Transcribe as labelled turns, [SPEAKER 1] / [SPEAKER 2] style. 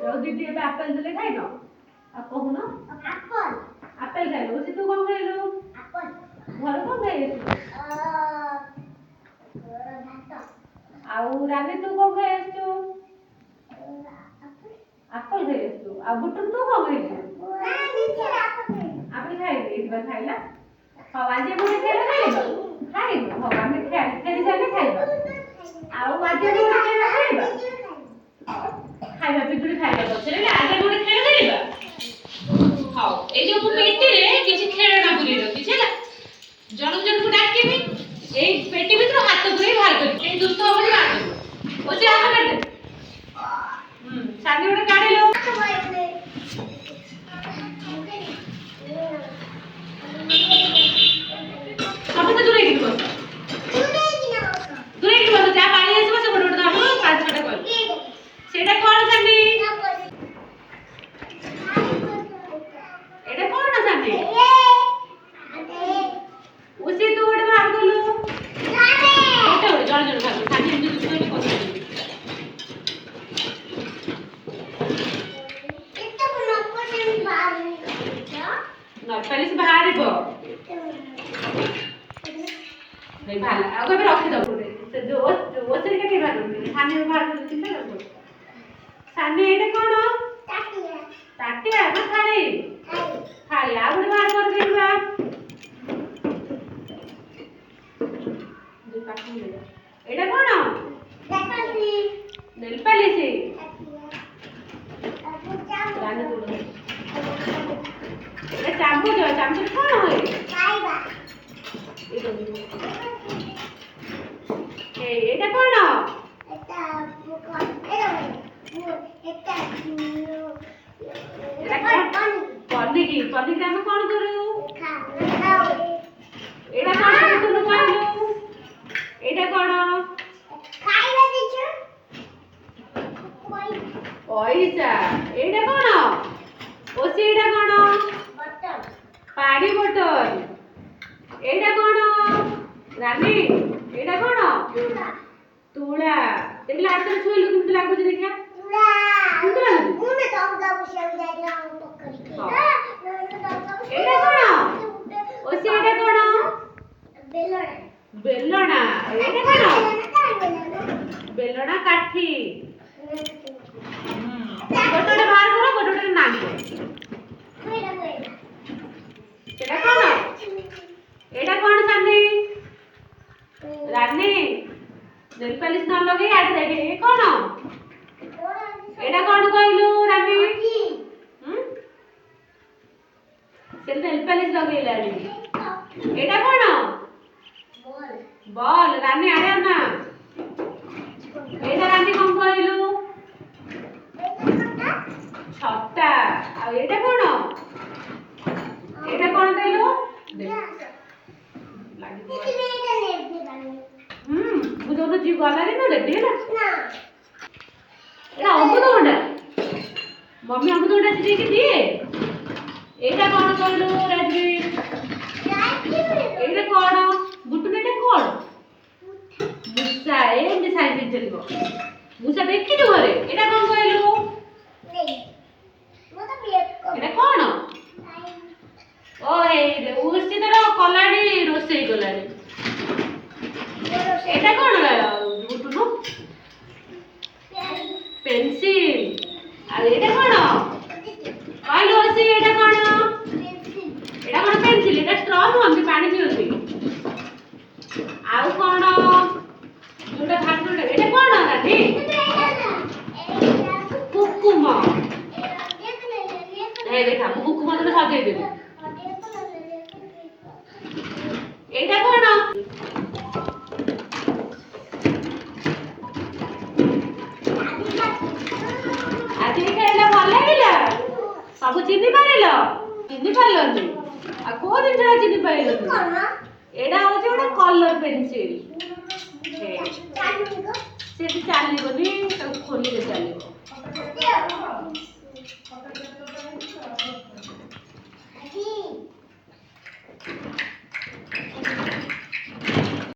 [SPEAKER 1] जो दीदी ଏବେ ଆପେଲ ଦେଲେ ଖାଇନ ଆଉ କହୁନ ଆପେଲ ଖାଇଲ ସେ ତୁ କଣ ଖାଇଲୁ ଘର କଣ ଖାଇଛୁ ଆଉ ରାନି ତୁ କଣ ଖାଇ ଆସିଛୁ ଆପେଲ ଖାଇ ଆସିଛୁ ଆଉ ବୁଟୁ ତୁ କଣ ଖାଇଛୁ ଆପେଲ ଖାଇଲି ଏଇଠି ଖାଇଲା ହଉ ଆଜି ମୁଁ ଖେଳ ଖାଇବ ଖାଇବ ହଉ ଆମେ ଖେଳି ସାରିଲେ ଖାଇବା ଆଉ ଆଜି ମୁଁ ଖେଳ ଖାଇବା ଖାଇବା ପିଜୁଳି ଖାଇବା ପଛରେ ଆଜି ଗୋଟେ ଖେଳ ଖେଳିବା ହଉ ଏଇ ଯୋଉ ପେଟିରେ କିଛି ଖେଳନା ପୁରେଇ ରଖିଛି ହେଲା ଜଣକୁ ଡାକିବି ଏଇ ପେଟି ଭିତରୁ ହାତ ପୁରେଇ ବାହାର କରିବି ଏଇ ଦୁଷ୍ଟ ହବନି ବାହାର କରିବି ଓ ସେ ହାତ କାଟେ ସାନି ଗୋଟେ କାଢିଲ ସମସ୍ତେ ଦୂରେଇକି ବସ ଦୂରେଇକି ବସ ଯାହା ପାଣି ଆସିବ ସେ ଗୋଟେ ଗୋଟେ ଧରିବ ପାଞ୍ଚ ଛଅଟା କରିବ ସେଇଟା କଣ ସାନି ଏଇଟା କଣ ସାନି उसे तो बड़े बाहर बोलो बेटा बड़े जण जण भाग सानी हम दूसरे में कौन कितना नॉक से बाहर नॉक पहले से बाहर गो नहीं भाला आगे भी रख दो से जो वो से के बाहर सानी में बाहर कर चिंता कर सानी एटा कोन ताटिया ना थाली थाली आगे बाहर कर देबा एटा कोन नेल पालिश रानी बोलो एटा चामच कोन होय खाइबा एटा कोन पनीर पनीर हम कौन करू एटा कौन तुम कहलु एटा कौन खाइबा दीछु पैसा एटा कौन ओसी एटा कौन बोतल पानी बोतल एटा कौन रानी एटा कौन तुला देखला हाथ छुइलु किंतु लागु जे देखा तुला मुने तो हमदा बुशिया जाई हम पकड़ी के एटा कौन ओसी एटा कौन बेलणा बेलणा एटा कौन बेलणा काठी गोटोटे बाहर करो गोटोटे नाम एटा कौन एटा कौन सानी रानी नेल पालिश न लगे आठ देखे ए कौन एटा कौन कहलु रानी से नेल पालिश लगे लानी एटा कौन बॉल रानी आरे ना एटा रानी कौन कहलु छत्ता आ एटा कौन एटा कौन कहलु मुझे तो जीव वाला नहीं ना देती है ना एटा अमृतभंडा मम्मी अमृतभंडा से देके दिए एटा कौन कहलु राजवीर एटा कौन गुटु एटा कौन मुसा ए साइड चलबो मुसा देखि जो घरे एटा कौन कहलु नहीं मो तो प्लेट एटा कौन ओ ए उसी तरह कलाडी रोसई कलाडी एटा कौन गुटुनु पेंसिल आ एटा कौन कहलु ओसी एटा कौन एटा कौन पेंसिल एटा स्ट्रॉ हम पानी पियोती आउ कौन जोटा भात एटा कौन रानी कुकुम ए देखा कुकुम तो सजाई देबी एटा कौन आज खेलना भल लगिला सब चिन्ह पारल आ को दिन चिन्ह पाइल एटा हूँ गोटे कलर पेंसिल